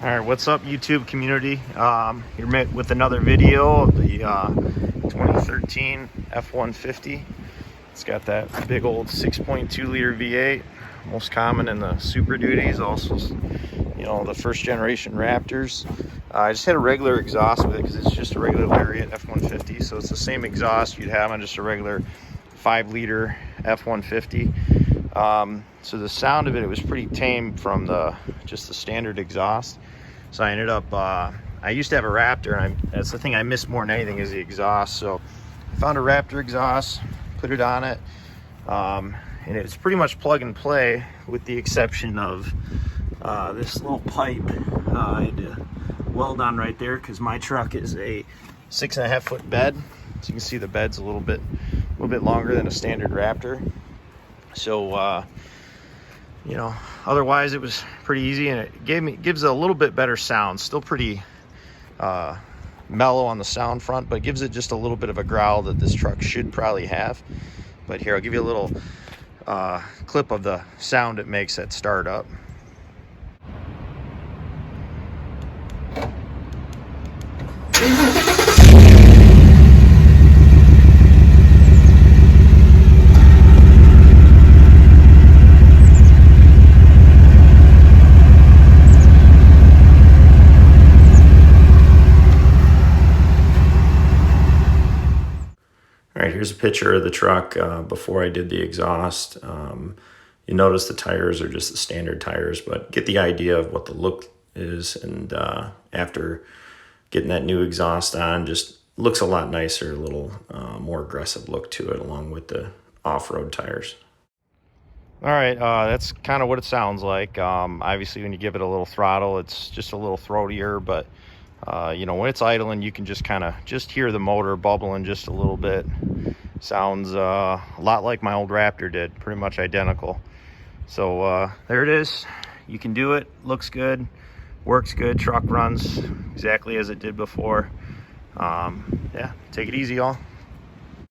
All right, what's up, YouTube community? Here with another video of the 2013 F-150. It's got that big old 6.2 liter V8, most common in the Super Duties, also, you know, the first generation Raptors. I just had a regular exhaust with it because it's just a regular Lariat F-150, so it's the same exhaust you'd have on just a regular 5 liter F-150. So the sound of it was pretty tame from just the standard exhaust. So I ended up, I used to have a Raptor, and that's the thing I miss more than anything is the exhaust. So I found a Raptor exhaust, put it on it, and it's pretty much plug and play with the exception of this little pipe I had to weld on right there because my truck is a 6.5 foot bed. So you can see the bed's a little bit longer than a standard Raptor. So you know, otherwise it was pretty easy, and it gives a little bit better sound. Still pretty mellow on the sound front, but gives it just a little bit of a growl that this truck should probably have. But here, I'll give you a little clip of the sound it makes at startup. All right, here's a picture of the truck before I did the exhaust. You notice the tires are just the standard tires, but get the idea of what the look is. And after getting that new exhaust on, just looks a lot nicer, a little more aggressive look to it, along with the off-road tires. All right, that's kind of what it sounds like. Obviously, when you give it a little throttle, it's just a little throatier, but you know, when it's idling, you can just kind of hear the motor bubbling just a little bit. Sounds a lot like my old Raptor did, pretty much identical. So there it is. You can do it. Looks good, works good, truck runs exactly as it did before. Yeah, take it easy, y'all.